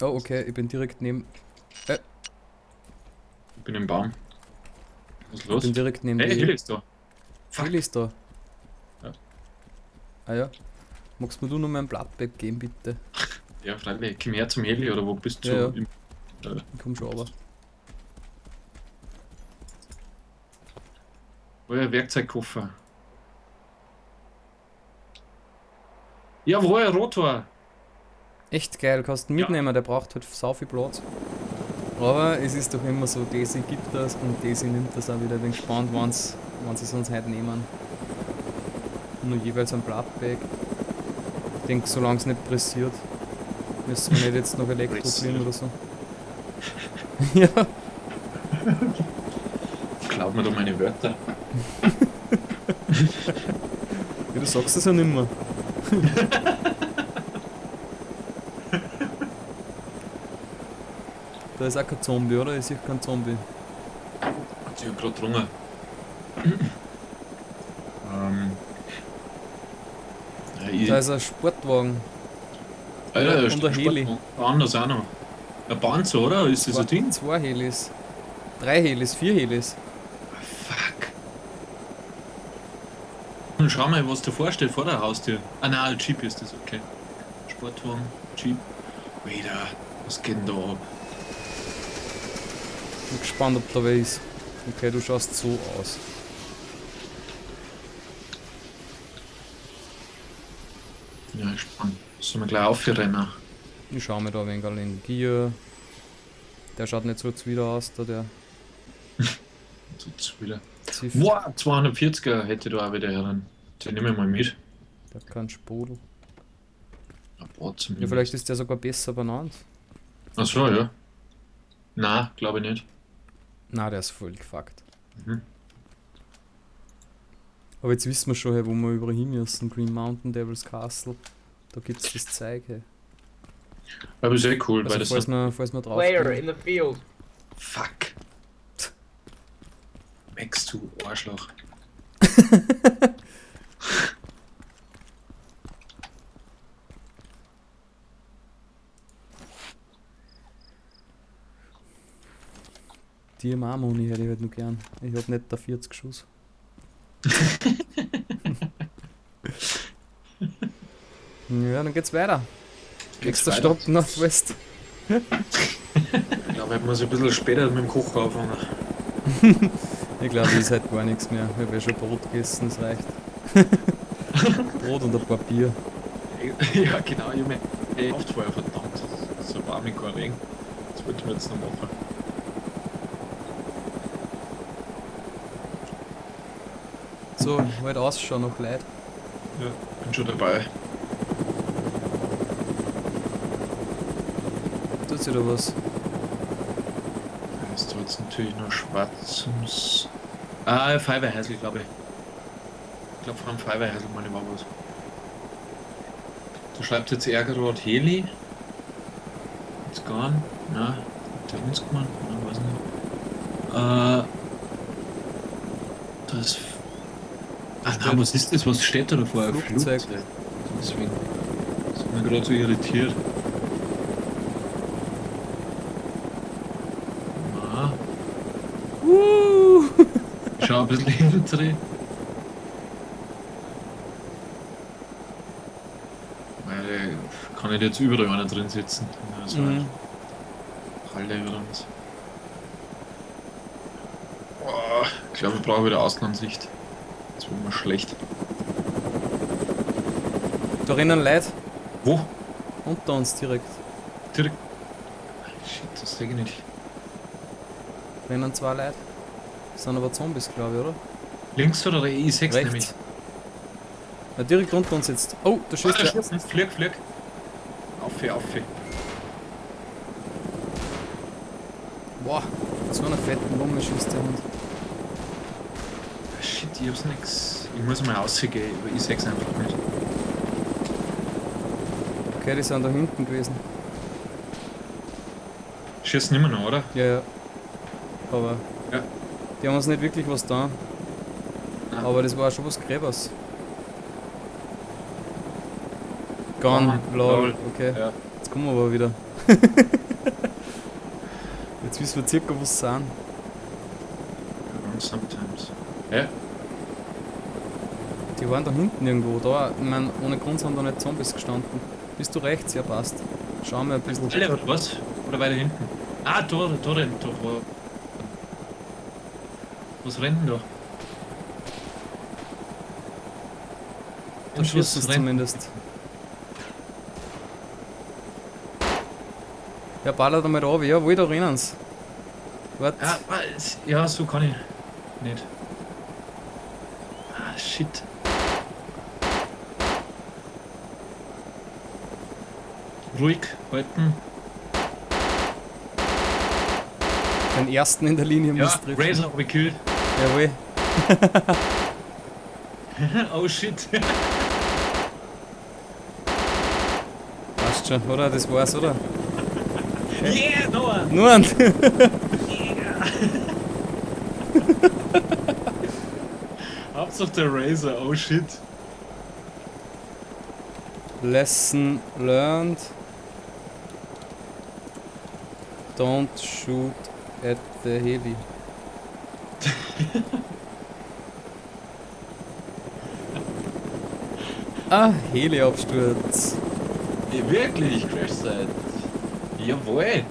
Oh, okay, ich bin direkt neben. Ich bin im Baum. Was ist Ich bin los? direkt neben Hey, die. Heli ist da. Heli Fuck. ist da. Ja, Ah ja. Magst mir du noch mein Blattbag geben, bitte? ja, freilich. Komm her zum Heli oder wo bist Ja, du? ja. Äh, Ich komm schon aber. euer Werkzeugkoffer. Jawohl, Rotor. Echt geil, kannst du Ja. mitnehmen, der braucht halt sau viel Platz. Aber es ist doch immer so, Daisy gibt das und Daisy nimmt das auch wieder. Ich bin gespannt, wann sie es uns heute nehmen. Nur jeweils ein Blattbag. Ich denke, solange es nicht pressiert, müssen wir nicht jetzt noch Elektro Pressiert. oder so. Ja, Klaut mir da meine Wörter. ja, du sagst es ja nimmer. Da ist auch kein Zombie, oder? Ich sehe keinen Zombie. Ich hab grad drungen. ähm. Ja, Da ist ein Sportwagen. Alter, Und ein Heli. Anders auch noch. Ein Panzer, oder? Ist das ein Ding? Zwei Helis. 3 Helis, 4 Helis. Ah, fuck. Und schau mal, was da vorsteht vor der Haustür. Ah, nein, ein Jeep ist das, okay. Sportwagen, Jeep. Wieder, was geht denn da ab? Ich bin gespannt, ob da wer ist. Okay, du schaust so aus. Ja, spannend. Sollen wir gleich aufrennen? Ich schau mir da ein wenig in Gier. Der schaut nicht so zuwider aus, da der Tut's wieder. Ziff. Wow, 240er hätte da auch wieder heran. Den nehmen wir mal mit. Der kann Sprudel. Ein paar Ja, zumindest. vielleicht ist der sogar besser benannt. Ach so, ja. Nein, glaube ich nicht. Na, der ist voll gefuckt. Mhm. Aber jetzt wissen wir schon, hey, wo wir überall hin müssen. Green Mountain, Devil's Castle. Da gibt's das Zeug, hey. Aber ist eh cool, weil Also das falls wir drauf Player gehen. in the field. Fuck. Max, du Arschloch. Die Moni hätte ich halt noch gern. Ich hab nicht da 40 Schuss. Ja, dann geht's weiter. Nächster weiter? Stopp, Northwest. Ich glaube, ich muss ein bisschen später mit dem Kochen anfangen. Ich glaube, es ist halt gar nichts mehr. Ich habe ja schon Brot gegessen, das reicht. Brot und ein paar Bier. Ja, genau. Ich meine, hey, oft vorher verdammt. So warm mit kein Regen. Das wollten wir jetzt noch machen. So, halt ausschauen noch Leute. Ja, bin schon dabei. Tut sich da was? Ist da jetzt natürlich noch schwarz ums. Ah, Feuerwehrhäusl, glaube ich. Ich glaube, vor allem Feuerwehrhäusl, meine war was. Da schreibt jetzt Ärger gerade Heli. Jetzt gone. Na, der uns gemacht? Na, weiß nicht. Das. Ach nein, was ist das? Was steht da davor? Ein Flugzeug. Deswegen. Das hat mich gerade so irritiert. Na, ich schau ein bisschen hinten. Weil kann nicht jetzt überall einer drin sitzen. Also Mhm. Halle über uns. Boah, ich glaube, ich brauche wieder Außenansicht. Das wird mir schlecht. Da rennen Leute. Wo? Unter uns direkt. Direkt. Shit, das sehe ich nicht. Rennen 2 Leute. Das sind aber Zombies, glaube ich, oder? Links oder ich sehe nämlich. Rechts. Ja, direkt unter uns jetzt. Oh, da schießt der. Flieg, flieg. Auf. Boah, so einer fetten Lunge schießt der Hund. Shit, ich hab's nix. Ich muss mal rausgehen, aber ich seh's einfach nicht. Okay, die sind da hinten gewesen. Schießt nimmer noch, oder? Ja, ja. Aber Ja. die haben uns nicht wirklich was da. Nein. Aber das war schon was Gräbers. Gone, lol. Okay. Ja. Jetzt Jetzt kommen wir aber wieder. Jetzt wissen wir circa, wo sie sind. Sometimes. Ja? Die waren da hinten irgendwo. Da, ich mein, ohne Grund sind da nicht Zombies gestanden. Bist du rechts? Ja, passt. Schauen wir ein bisschen. Alle oder was? Oder weiter hinten? Ah, da rennt doch. Was rennt denn da? Da schießen sie zumindest. Ja, ballert einmal da runter. Jawohl, da rennen sie. Warte. Ja, so kann ich nicht. Ah, shit. Ruhig halten. Den ersten in der Linie Ja, muss treffen. Razor habe ich gekillt. Jawohl. Oh shit. Passt schon, oder? Das war's, oder? Yeah, Noah! Nur ein. Hauptsache der Razor, oh shit. Lesson learned. Don't shoot at the heavy. Heli-Absturz. Ja, wirklich, Crash-Site. Jawohl.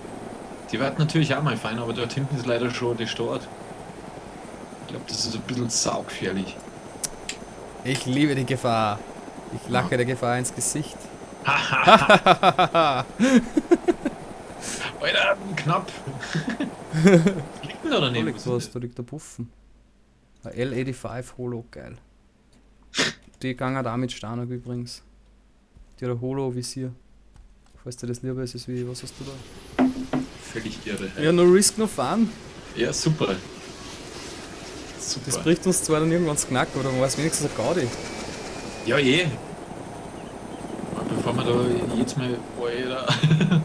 Die wird natürlich auch mal fein, aber dort hinten ist leider schon die Stadt. Ich glaube, das ist ein bisschen saugefährlich. Ich liebe die Gefahr. Ich lache der Gefahr ins Gesicht. Alter, knapp. Liegt denn da Da daneben? liegt was, da liegt der Puffen. Ein L85 Holo, geil. Die gangen auch mit Starnag übrigens. Die hat ein Holo-Visier. Falls dir das lieber ist, ist wie, was hast du da? Völlig irre. Ja, no risk, no fun. Ja, super. Super. Das bricht uns zwar dann irgendwann das Knack, aber dann war es wenigstens ein Gaudi. Ja, bevor wir da jetzt mal... Alter.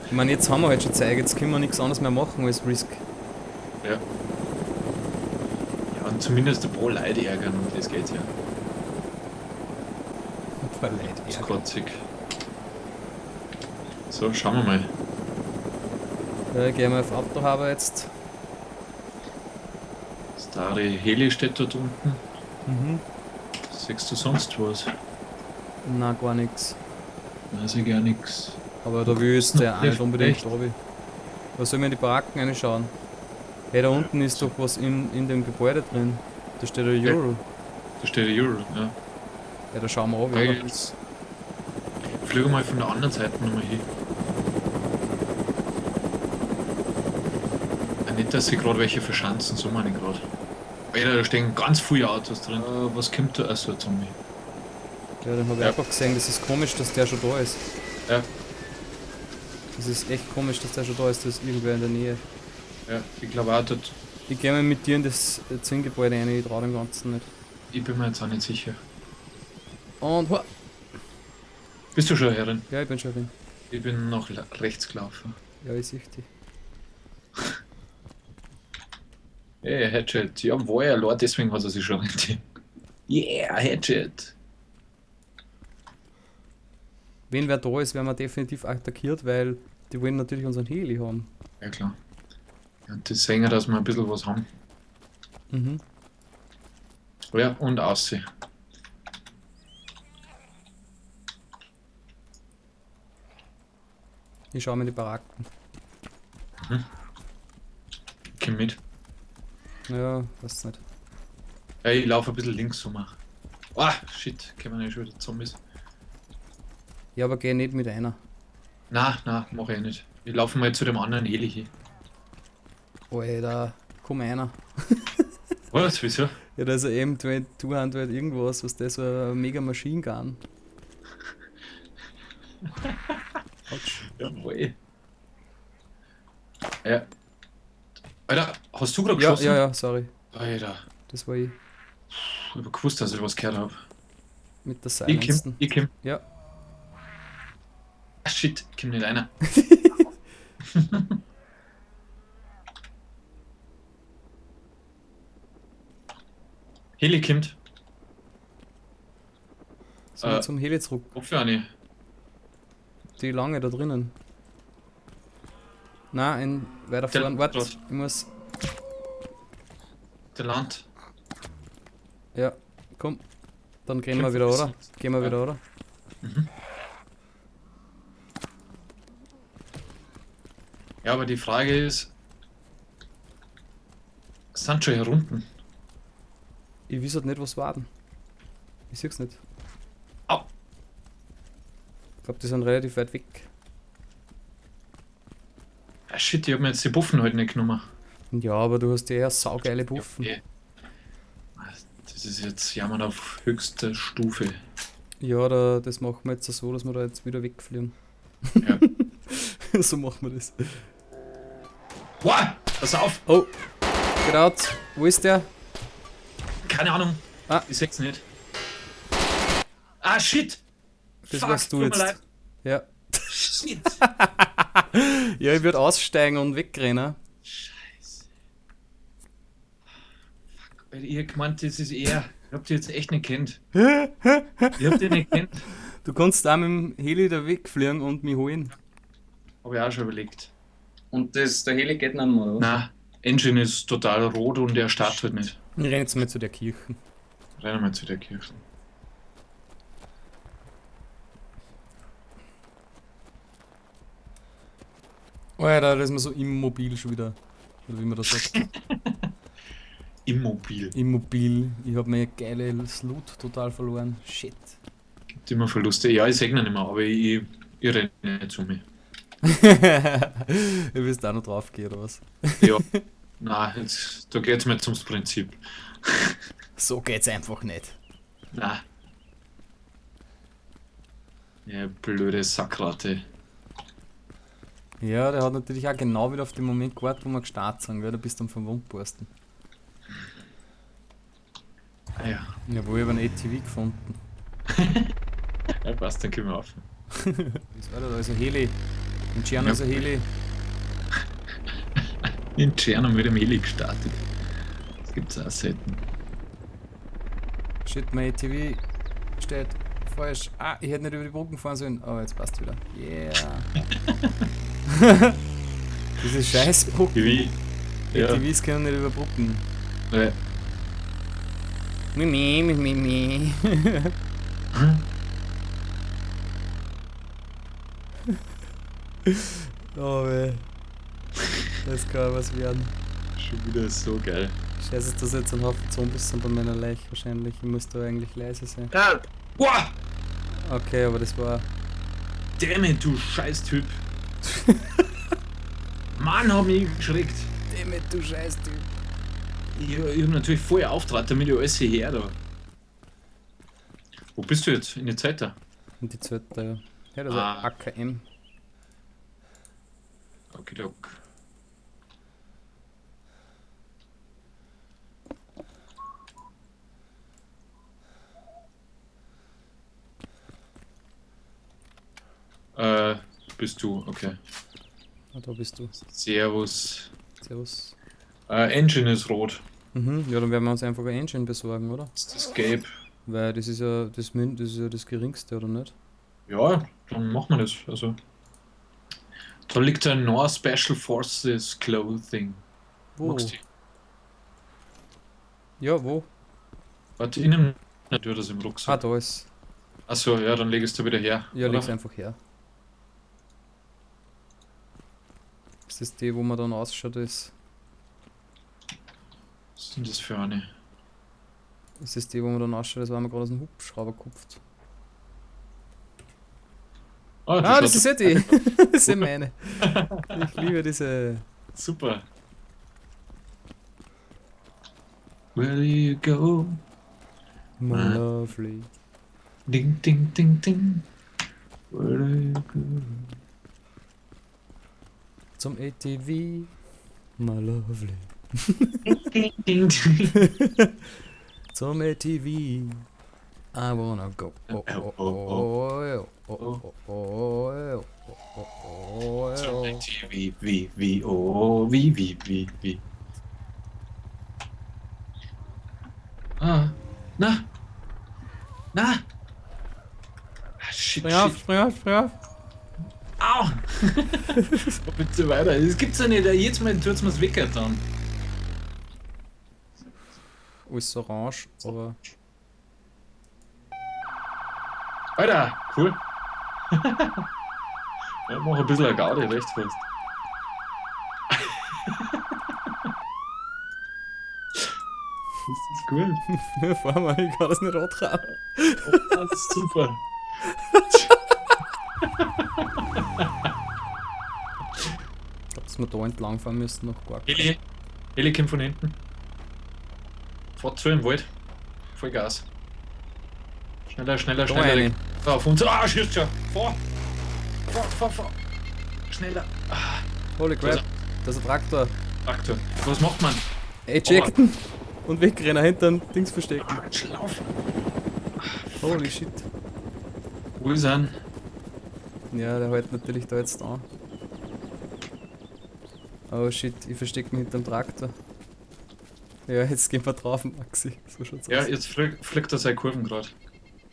Ich meine, jetzt haben wir halt schon Zeit, jetzt können wir nichts anderes mehr machen als Risk. Ja. Ja, und zumindest ein paar Leute ärgern, und das geht's ja. Ein paar Leute, Das ist ja. kotzig. So, schauen wir mal. Ja, gehen wir auf Autohaber jetzt. Stare Heli steht dort unten. Mhm. Siehst du sonst was? Na, gar nichts. Weiß ich gar nichts. Aber da will jetzt der auch nicht Echt? unbedingt runter. Was soll man in die Baracken reinschauen? Hey, da unten ist doch was in dem Gebäude drin. Da steht ein Euro. Da steht der Euro, ja. Ja, da schauen wir runter. Hey, oder? jetzt fliegen wir mal von der anderen Seite nochmal hin. Nicht, dass sie gerade welche verschanzen, so meine ich gerade. Alter, da stehen ganz viele Autos drin. Was kommt da? Achso, Zombie. Ja, dann habe ich Ja. einfach gesehen, das ist komisch, dass der schon da ist. Ja, Das ist echt komisch, dass der schon da ist, das ist irgendwer in der Nähe. ja, ich glaube auch dort. Ich gehe mal mit dir in das Zinngebäude rein, ich traue dem Ganzen nicht. Ich bin mir jetzt auch nicht sicher. Und ho! Bist du schon herin? Ja, ich bin schon drin. Ich bin noch rechts gelaufen. Ja, ich sehe dich. Hey, Headshot. Ja, war ja Lord, deswegen hat er sich schon rentiert. Yeah, Headshot. Wenn wer da ist, werden wir definitiv attackiert, weil die wollen natürlich unseren Heli haben. Ja, klar. Ja, das sehen wir, dass wir ein bisschen was haben. Mhm. Ja, und aussehen. Ich schaue mir die Baracken. Komm mit. Ja, weiß nicht. Ja, ich laufe ein bisschen links rum. Ah, shit, kommen ja schon wieder Zombies. Ja, aber geh nicht mit einer. Na, mach ich nicht. Ich laufe mal zu dem anderen Heli hin. Alter, komm einer. Was, wieso? Ja, da ist ein M200 irgendwas, was das so eine mega Machine Gun. Autsch. Jawohl. Ja. Alter, hast du gerade Ja, geschossen? ja, sorry. Alter, Das war ich. ich hab gewusst, dass ich was gehört habe. Mit der Ich Silensten. komm. Ja. Ah, shit, ich komm nicht einer. Heli kommt. Sind wir zum Heli zurück. Wofür eine? Die lange da drinnen. Nein, weiter Der fahren. Warte, Land. ich muss. Der Land. Ja, komm. Dann gehen wir 5 wieder, bis oder? 6. Gehen wir Ja. wieder, oder? Ja, aber die Frage ist, sind schon hier unten? Ich weiß halt nicht, was warten. Ich sehe es nicht. Au! Ich glaube, die sind relativ weit weg. Ah, shit, ich hab mir jetzt die Buffen halt nicht genommen. Ja, aber du hast ja eher saugeile Buffen. Okay. Das ist jetzt Jammern auf höchster Stufe. Ja, das machen wir jetzt so, dass wir da jetzt wieder wegfliegen. Ja. So machen wir das. Wow, pass auf! Oh, gerade. Wo ist der? Keine Ahnung. Ah. Ich seh's nicht. Ah, shit! Das Fuck, warst du tut mir jetzt. leid. Ja. Shit! Ja, ich würde aussteigen und wegrennen. Scheiße. Fuck, weil ich hab gemeint, das ist er. Ich hab die jetzt echt nicht kennt. Ich hab die nicht kennt. Du kannst da mit dem Heli da wegfliegen und mich holen. Hab ich auch schon überlegt. Und der Heli geht nicht mehr, oder was? Na, Engine ist total rot und er startet halt nicht. Ich renne jetzt mal zu der Kirche. Rennen wir zu der Kirche. Alter, da ist man so immobil schon wieder. Oder wie man das sagt. Immobil. Immobil. Ich habe meine geile Loot total verloren. Shit. Gibt immer Verluste. Ja, ich segne nicht mehr, aber ich renne nicht zu mir. Du willst auch noch draufgehen, oder was? Ja. Nein, jetzt, da geht's mir jetzt ums Prinzip. So geht's einfach nicht. Na. Ja, blöde Sackratte. Ja, der hat natürlich auch genau wieder auf den Moment gewartet, wo wir gestartet sind, gell? Da bist du am Verwundborsten. Ah ja. Jawohl, ich habe einen ATV gefunden. Ja, passt, dann können wir auf. Was war da? Da ist ein Heli. In Tscherno ist ein Heli. In Tscherno mit dem Heli gestartet. Das gibt's auch selten. Shit, mein ATV steht falsch. Ah, ich hätte nicht über die Brücken fahren sollen. Oh, jetzt passt wieder. Yeah. Diese Scheißbrücken. Wie? Ja. ATVs können nicht über Brücken. Ja. Mimi. Oh weh. Das kann was werden. Schon wieder so geil. Scheiße, dass jetzt ein Haufen Zombies sind bei meiner Leiche wahrscheinlich. Ich muss da eigentlich leise sein. Help! Wow! Okay, aber das war... Damn it, du Scheißtyp! Mann, hab mich geschreckt! Dammit, du Scheißtyp. Ich hab natürlich voll auftrat, damit ich alles hierher da. Wo bist du jetzt? In der Zeit da? Und die zweite, ja. Ja, das ist Ah. ein AKM. Okidok. Bist du, okay. Ah, da bist du. Servus. Servus. Engine ist rot. Mhm, ja, dann werden wir uns einfach ein Engine besorgen, oder? Ist das gelb? Weil das ist ja das ist ja das geringste, oder nicht? Ja, dann machen wir das. Also. Da liegt ein Nor Special Forces Clothing. Wo? Magst du? Ja, wo? Warte, innen natürlich das im Ah, Rucksack. da ist. Achso, ja, dann legst du wieder her. Ja, oder? leg's einfach her. Ist das die, wo man dann ausschaut, ist? Was sind das für eine? Ist das die, wo man dann ausschaut, als wären wir gerade aus dem Hubschrauber gekupft? Ah, das schaut ist ja die. Das ist ja meine. Ich liebe diese. super. Where do you go? My Ah. lovely. Ding, ding, ding, ding. Where do you go? Zum ATV. My lovely. Ding, ding, ding. Zum ATV. I wanna go. Oh, oh, oh, oh, oh, oh, oh, oh, oh, Zum oh. ATV, wie, oh, wie. Ah, na. Ah, shit, Spring auf, shit. spring auf, spring auf. Au! Bitte weiter. Das gibt's ja nicht. Jetzt mal tut's mir's weg dann. Alles orange, aber. Alter, cool. Ja, mach ein bisschen eine Gaudi rechts fast. Das ist gut. Fahr mal, ich kann das nicht antragen. Oh, das ist super. Ich glaube, dass wir da entlang fahren müssen, noch gar nicht. Heli kommt von hinten. Fahrt zu im Wald. Voll Gas. Schneller, schneller, Da schneller. rein. Auf uns. Ah, schießt schon. Fahr. Fahr. Schneller. Ah, Holy crap, das ist ein Traktor. Traktor. Was macht man? Ejecten und wegrennen, hinter ein Dings verstecken. Ah, Schlauf. Holy shit. Wo ist er? Ja, der hält natürlich da jetzt an. Oh shit, ich verstecke mich hinterm Traktor. Ja, jetzt gehen wir drauf, Maxi. So schaut's Ja, aus. jetzt fliegt er seine Kurven gerade.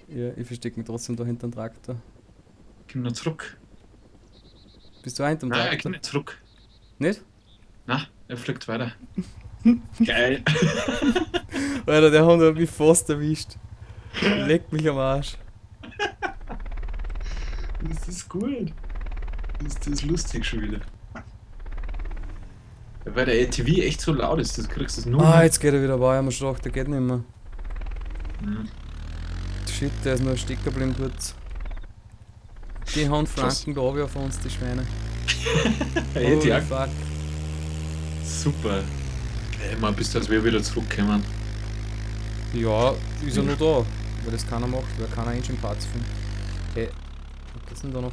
Ja, ich verstecke mich trotzdem da hinterm Traktor. Komm noch zurück. Bist du auch hinterm Nein, er Traktor? kommt nicht zurück. Nicht? Na, er fliegt weiter. Geil. Alter, der Hund hat mich fast erwischt. Leck mich am Arsch. Das ist gut. Das ist lustig schon wieder. Ja, weil der ATV echt so laut ist, das kriegst du nur. Ah, jetzt geht er wieder weiter, ich hab mir schon gedacht, der geht nicht mehr. Mhm. Shit, der ist nur stecken geblieben kurz. Die Hand flanken da runter auf uns, die Schweine. Er hätte ja fuck. super. Ey, man, bis das wir wieder zurückkommen. Ja, ist ja nur da, weil das keiner macht, weil keiner Engine Parts findet. Hey, was ist denn da noch?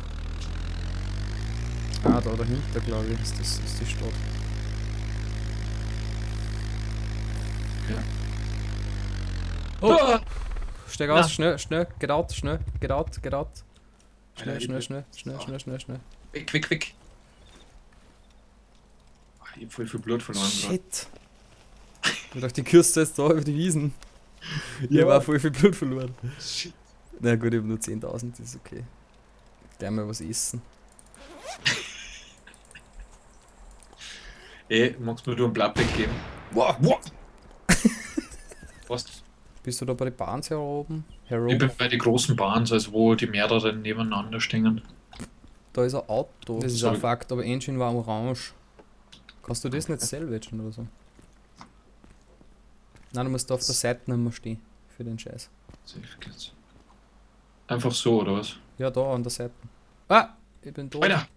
Ah, da dahinter, glaube ich, ist die Stadt. Ja. Oh! Ah! Steig Na. aus, schnell, get out. Schnell. Alter, Schnell. Weg. Ah, ich hab voll viel Blut verloren. grad. Shit. Ich dachte, die Kürze jetzt da über die Wiesen. Ich hab auch voll viel Blut verloren. Shit. Na gut, ich hab nur 10.000, das ist okay. Gleich mal was essen. Ey, magst du mir einen Blattback geben? Wow. Was? Bist du da bei den Bahns hier oben? Ich bin bei den großen Bahns, also wo die mehreren nebeneinander stehen. Da ist ein Auto. Das ist Sorry. ein Fakt, aber Engine war orange. Kannst du das nicht salvagen oder so? Nein, du musst da auf der Seite nicht mehr stehen. Für den Scheiß. Safe geht's. Einfach so, oder was? Ja, da an der Seite. Ah! Ich bin tot. Alter!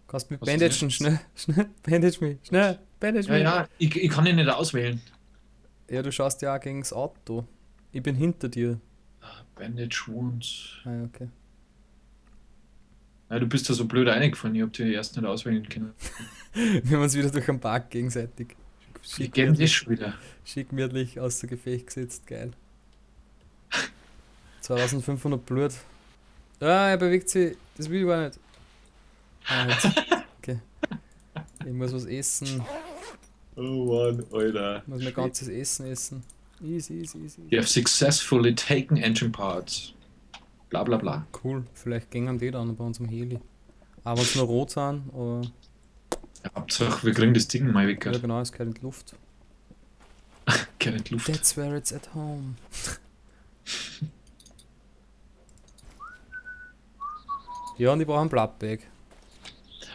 Kannst mich Was ist bandagen, das? schnell, bandage mich, schnell, bandage mich. Ja, ich kann ihn nicht auswählen. Ja, du schaust ja auch gegen das Auto. Ich bin hinter dir. Bandage Wounds. Ah, ja, okay. Ja, du bist da so blöd reingefallen, ich hab die erst nicht auswählen können. Wir haben uns wieder durch den Park gegenseitig. Ich gebe das schon wieder. Schickmütlich außer Gefecht gesetzt, geil. 2500 Blut. Ah, er bewegt sich. Das will ich aber nicht. Ah, jetzt. Okay. Ich muss was essen. Oh Mann, Alter. Ich muss mein ganzes Essen essen. Easy. You have successfully taken engine parts. Bla bla bla. Cool. Vielleicht gingen die dann bei unserem Heli. Aber wenn sie nur rot sind, aber. Ja, Hauptsache, wir kriegen das Ding mal weg. Ja, genau, es geht in die Luft. Keine Luft. That's where it's at home. Ja, und ich brauche ein Blattbag.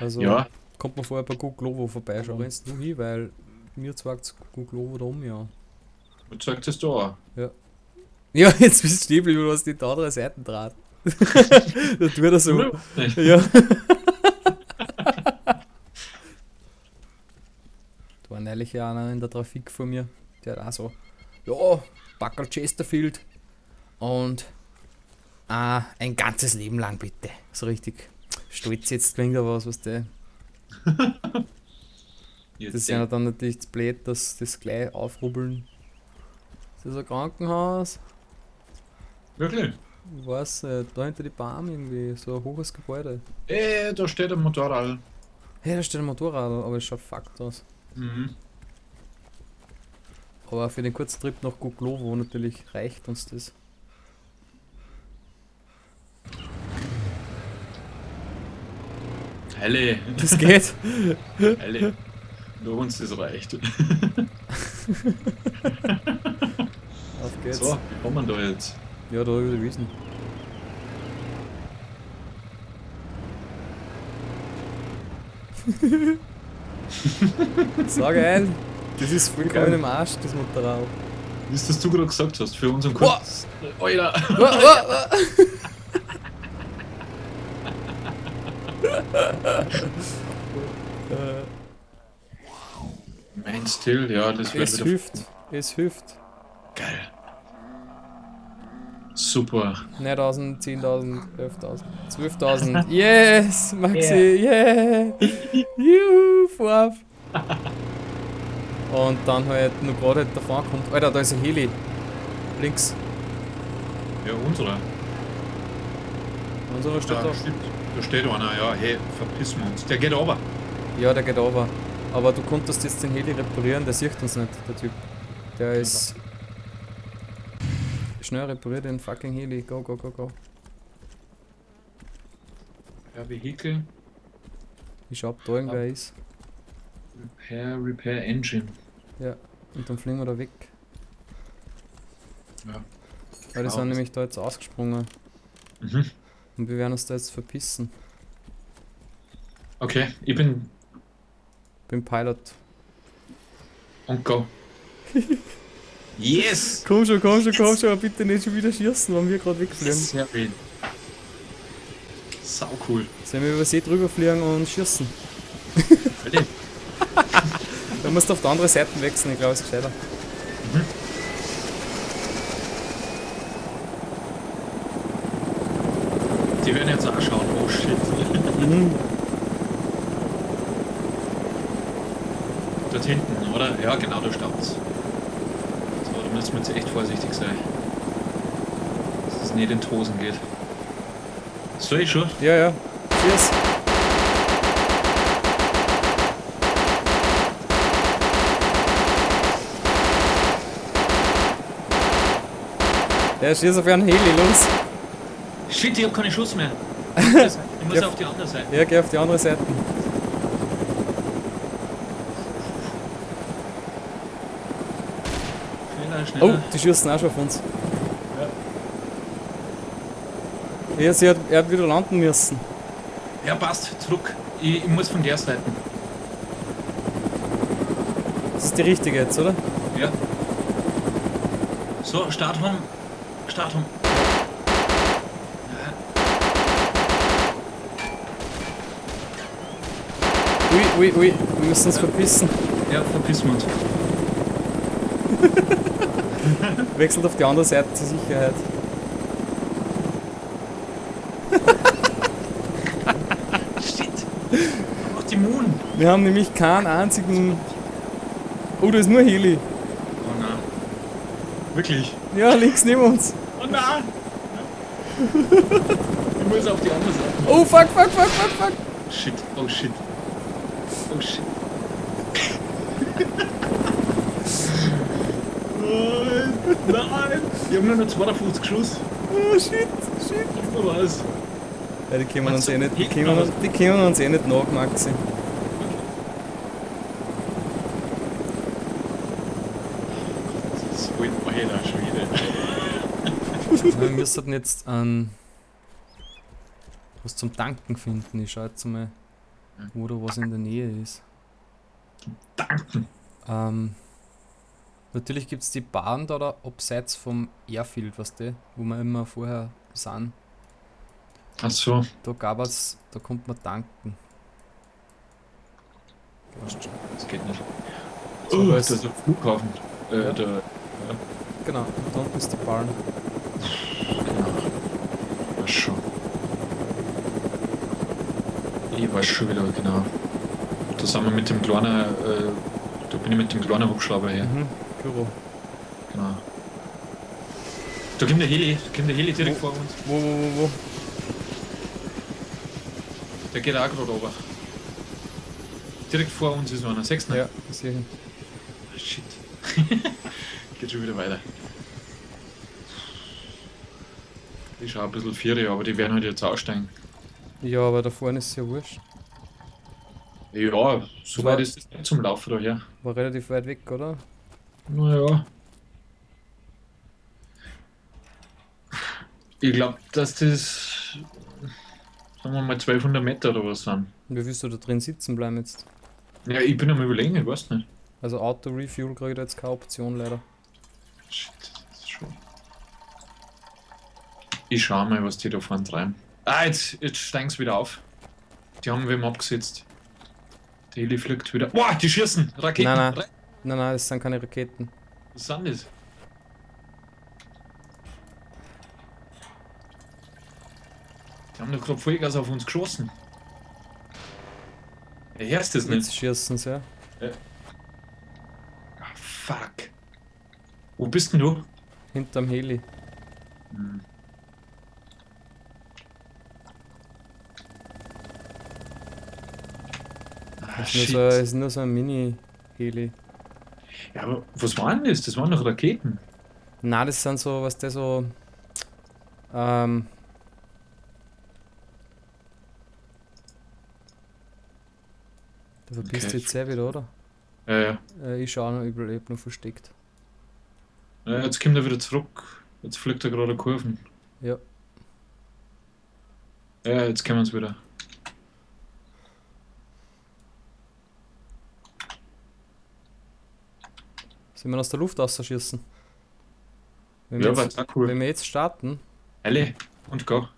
Also Ja, kommt man vorher bei Guglovo vorbei, schau rennst du hin, weil mir zeigt Guglovo da um, ja. man zeigt es da auch. Ja, jetzt bist du stehen geblieben, du hast die andere Seite draht. Da tut er so. Ja. Da war neulich ja einer in der Trafik von mir, der hat auch so, ja, Backerl Chesterfield und ein ganzes Leben lang bitte. So richtig stolz jetzt klingt aber was der. Das Jetzt, ist ja dann natürlich das blöd, dass das gleich aufrubbeln. Ist das ein Krankenhaus? Wirklich? Ich weiß nicht, da hinter die Baum irgendwie, so ein hohes Gebäude. Da steht ein Motorrad. Hey, da steht ein Motorrad, aber es schaut fucked aus. Mhm. Aber für den kurzen Trip nach Guglovo natürlich reicht uns das. Helle. Das geht. Helle. Nur uns das reicht. Auf geht's. So, wie kommen wir da jetzt? Ja, da über die Wiesen. Sag ein, das ist vollkommen im Arsch, das Motorrad. Wie ist das du gerade gesagt hast, für unseren Boah. Kurs? Alter! Mein Still, ja, das wird Es wieder hilft, es hilft. geil. Super. 9.000, 10.000, 11.000, 12.000. Yes, Maxi, yeah. Juhu, fahr ab. Und dann halt noch gerade halt davon kommt. Alter, da ist ein Heli. Links. Ja, unserer. Unserer steht da. stimmt. Da steht einer, ja, hey, verpissen wir uns. Der geht runter. Ja, der geht runter. Aber du konntest jetzt den Heli reparieren, der sieht uns nicht, der Typ. Der ist. Schnell repariert den fucking Heli. Go, go, go, go. Ja, Vehikel. Ich schau, ob da irgendwer ist. Repair Engine. Ja, und dann fliegen wir da weg. Ja. Weil die Schau, sind nämlich da jetzt ausgesprungen. Mhm. Und wir werden uns da jetzt verpissen. Okay, ich bin Beim Pilot. on go. Yes! Komm schon, aber bitte nicht schon wieder schießen, wenn wir gerade wegfliegen. Sehr schön. Sau cool. Sollen wir über See drüber fliegen und schießen? Alter. Dann musst du auf die andere Seite wechseln, ich glaube, es ist gescheiter. Die werden jetzt auch schauen, oh shit. Dort hinten, oder? Ja, genau, da staut's. So, da müssen wir jetzt echt vorsichtig sein. Dass es nicht in die Hosen geht. Soll ich schon? Ja, ja. Cheers. Der schießt auf einen Heli, los. Shit, ich hab keine Schuss mehr. Ich muss Ja. auf die andere Seite. Ja, geh auf die andere Seite. Schneller, Oh, schneller. die schießen auch schon auf uns. Ja, er hat wieder landen müssen. Ja, passt, zurück. Ich muss von der Seite. Das ist die richtige jetzt, oder? Ja. So, Start home. Start home. Ui, wir müssen uns verpissen. Ja, verpissen wir uns. Wechselt auf die andere Seite zur Sicherheit. Shit. Mach die Moon. Wir haben nämlich keinen einzigen. Oh, da ist nur Heli. Oh nein. Wirklich? Ja, links neben uns. Oh nein. Ich muss auf die andere Seite. Oh, fuck. Shit, oh shit. Oh shit. Nein! Ich hab nur noch 52 Schuss. Oh, shit. Nur was. Ja, die können uns Meinst du, eh nicht, die können können uns eh nicht nach, Maxi. Das ist so ein alter Schwede. Wir müssen jetzt was zum Tanken finden. Ich schau jetzt mal, wo da was in der Nähe ist. Danken. Natürlich gibt es die Bahn da abseits vom Airfield, weißt du, wo wir immer vorher sind. Achso. Da kommt man tanken. Passt schon. Das geht nicht. So, Oh, da das ist- ist der Flughafen. Ja. Ja, Genau, und da unten ist die Bahn. genau. Weiß schon. Ich weiß schon wieder, genau. Da sind wir mit dem kleinen, da bin ich mit dem kleinen Hubschrauber her. Mhm, Pyro. Genau. Da kommt der Heli direkt vor uns. Wo? Der geht auch gerade runter. Direkt vor uns ist einer. 6. Ja, ich sehe ihn. Shit. Geht schon wieder weiter. Ich schaue ein bisschen Viere, aber die werden halt jetzt aussteigen. Ja, aber da vorne ist es ja wurscht. Ja, so war- weit ist es nicht zum Laufen daher. War relativ weit weg, oder? Naja, ich glaube, dass das, sagen wir mal, 1200 Meter oder was sind. Und wie willst du da drin sitzen bleiben jetzt? Ja, ich bin am Überlegen, ich weiß nicht. Also Auto-Refuel kriege ich da jetzt keine Option leider. Shit, das ist schon. Ich schau mal, was die da vorne treiben. Ah, jetzt steigen sie wieder auf. Die haben wem abgesetzt. Der Heli fliegt wieder. Boah, die schießen! Raketen! Nein, nein. Nein, nein, das sind keine Raketen. Was sind das? Die haben doch gerade Vollgas auf uns geschossen. Ja, hörst du das Jetzt nicht? schießen sie, ja. Ah, fuck. Wo bist denn du? Hinterm Heli. Hm. Ah, Das ist shit. ist nur so ein Mini-Heli. Ja, aber was waren das? Das waren doch Raketen. Nein, das sind so, was der so. Ähm. Da verpisst Okay. du jetzt sehr wieder, oder? Ja. Ich schaue noch, ich bleib noch versteckt. Ja, jetzt kommt er wieder zurück. Jetzt fliegt er gerade Kurven. Ja. Ja, jetzt kommen sie wieder. Sollen wir aus der Luft ausschießen? Wenn Ja, wir, war jetzt, auch cool. wenn wir jetzt starten, Alle und go.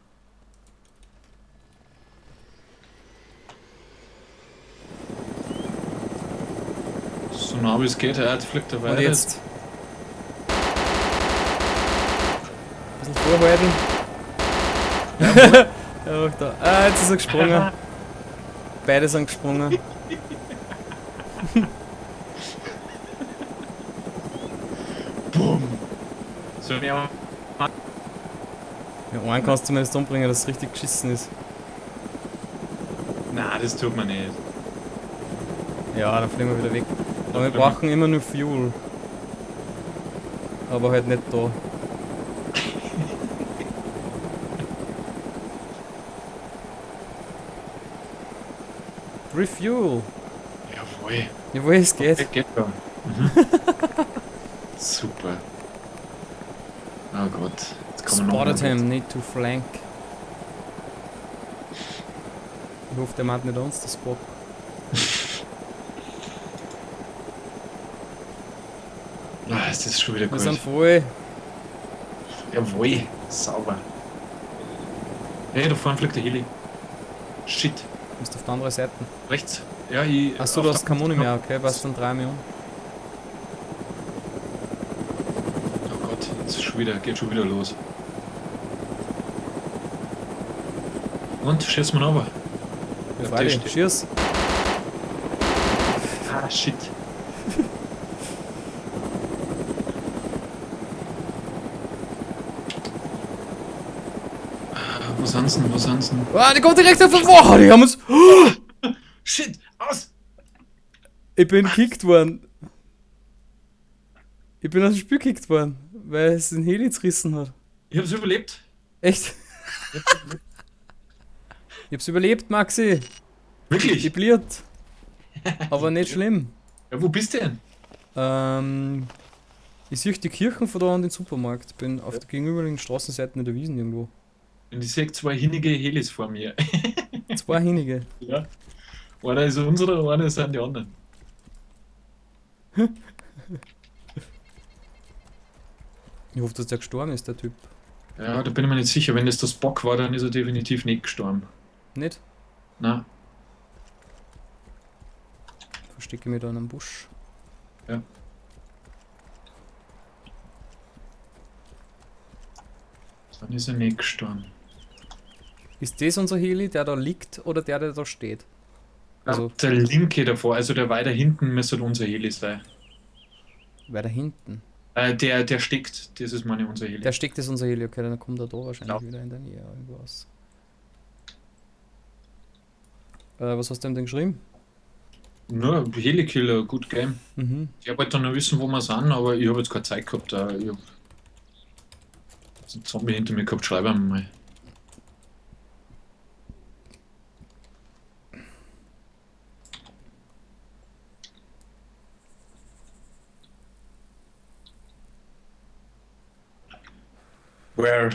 So nah wie es geht, ja, jetzt fliegt er weiter. und jetzt. Bisschen vorhalten. Ja, da. Ah, jetzt ist er gesprungen. Beide sind gesprungen. Boom. So, ja. Ja, einen kannst du zumindest umbringen, dass es richtig geschissen ist. Na, das tut man nicht. Ja, dann fliegen wir wieder weg. Aber wir brauchen immer nur Fuel. Aber halt nicht da. Refuel! Jawohl. Jawohl, es geht. Okay, geht da. Mhm. Super. Oh Gott. Jetzt kann man noch Spotted mal him, need to flank. Ich hoffe, der meint nicht uns, der Spot. Ah, ist das schon wieder Wir gut. sind voll. Jawohl. Sauber. Hey, da vorne fliegt der Heli. Shit. Du bist auf der anderen Seite. Rechts. Ja, ich. Achso, auf du hast der- keine Muni mehr, okay, passt dann 3 Millionen. Oh Gott, jetzt ist schon wieder, geht schon wieder los. Und, schießt man aber. Ja, Ja, freilich, der steht. schieß. Ah, shit. Wo sind sie denn? Wo sind sie denn? Ah, die kommt direkt auf den Wow, die haben uns. Shit, aus! Ich bin gekickt worden. Ich bin aus dem Spiel gekickt worden, weil es den Heli zerrissen hat. Ich hab's überlebt. Echt? Ich hab's überlebt, Maxi. Wirklich? Gebliert. Aber nicht schlimm. Ja, wo bist du denn? Ich sehe die Kirchen von da und den Supermarkt. Bin auf der gegenüberliegenden Straßenseite in der Wiesen irgendwo. Und ich sehe zwei hinnige Helis vor mir. 2 Hinige. Ja. Einer ist unsere, einer sind die anderen. Ich hoffe, dass der gestorben ist, der Typ. Ja, da bin ich mir nicht sicher. Wenn das der Spock war, dann ist er definitiv nicht gestorben. Nicht? Na, Verstecke mich da in einem Busch. ja. Dann ist er nicht gestorben. Ist das unser Heli, der da liegt oder der da steht? Also Der linke davor, also der weiter hinten müsste unser Heli sein. weiter hinten. Der steckt, das ist meine unser Heli. Der steckt ist unser Heli, okay, dann kommt er da wahrscheinlich Ja. wieder in der Nähe irgendwas. Was hast du ihm denn geschrieben? Nur Heli-Killer, gut Game. Mhm. Ich wollte dann noch wissen, wo wir sind, aber ich habe jetzt keine Zeit gehabt. Ich habe einen Zombie hinter mir gehabt, schreibe ihm mal. Where?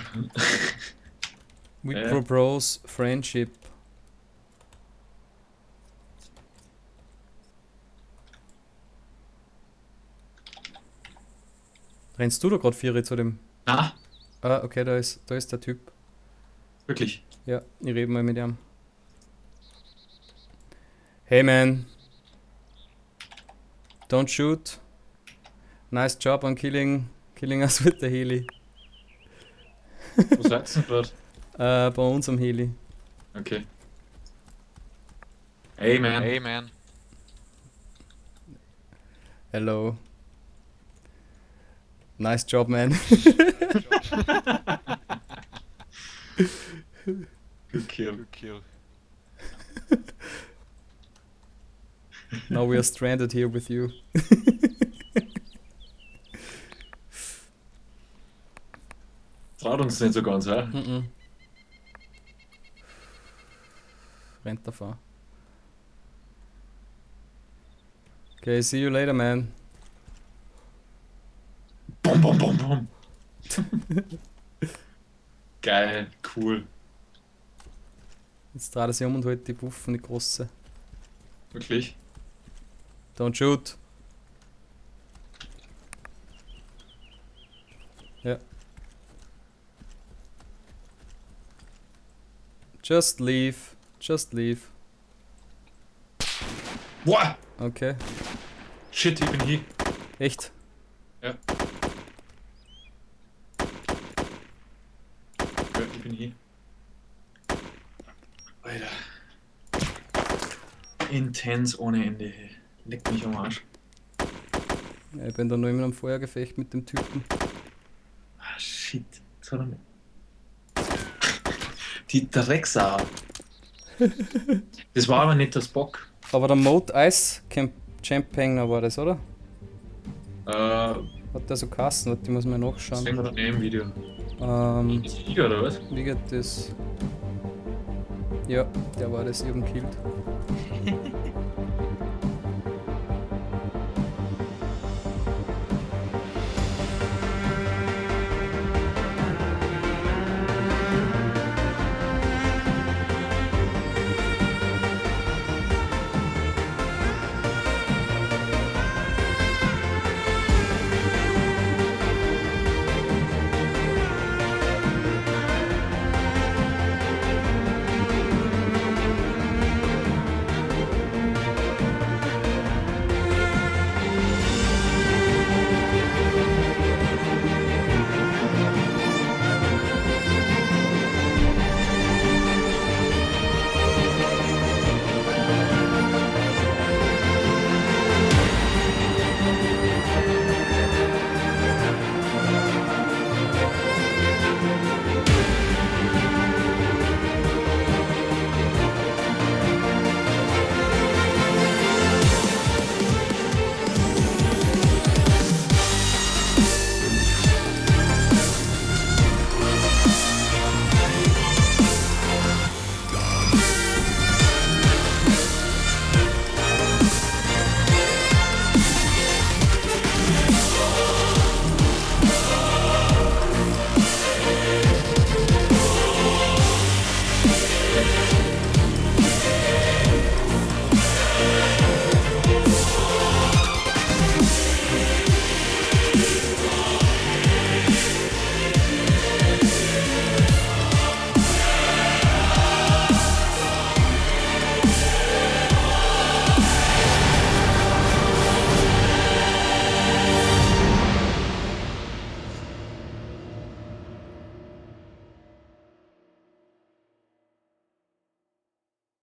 We Ja. propose friendship. Rennst du da gerade Viere zu dem? Na, Ah, okay, da ist der Typ. wirklich. Ja, ich rede mal mit ihm. Hey man, don't shoot. Nice job on killing us with the heli. Wo seid ihr denn gerade? Bei uns am Heli. Okay. Hey, man. Hey man. Hello. Nice job, man. Good kill. Good kill. Now we are stranded here with you. Traut uns nicht so ganz, hä? Mhm. Rennt davon. Okay, see you later, man. Bum, bum, bum, bum. Geil, cool. Jetzt dreht er sich um und holt die Buffen, die große. Wirklich. Don't shoot. Ja. Just leave. Just leave. Boah! Okay. Shit, ich bin hier. Echt? Ja. Ja, ich bin hier. Alter. Intens ohne Ende. Hey. Leck mich am Arsch. Ja, ich bin da nur immer am Feuergefecht mit dem Typen. Ah, shit. Jetzt hat er mich. Die Drecksau. Das war aber nicht das Bock. Aber der Mode Ice Camp Champagne war das, oder? Hat der so Kassen? Warte, die muss man sehen nachschauen. wir dann im Video. Ähm, Sieger oder was? wie geht das? Ja, der war das, ich hab ihn gekillt.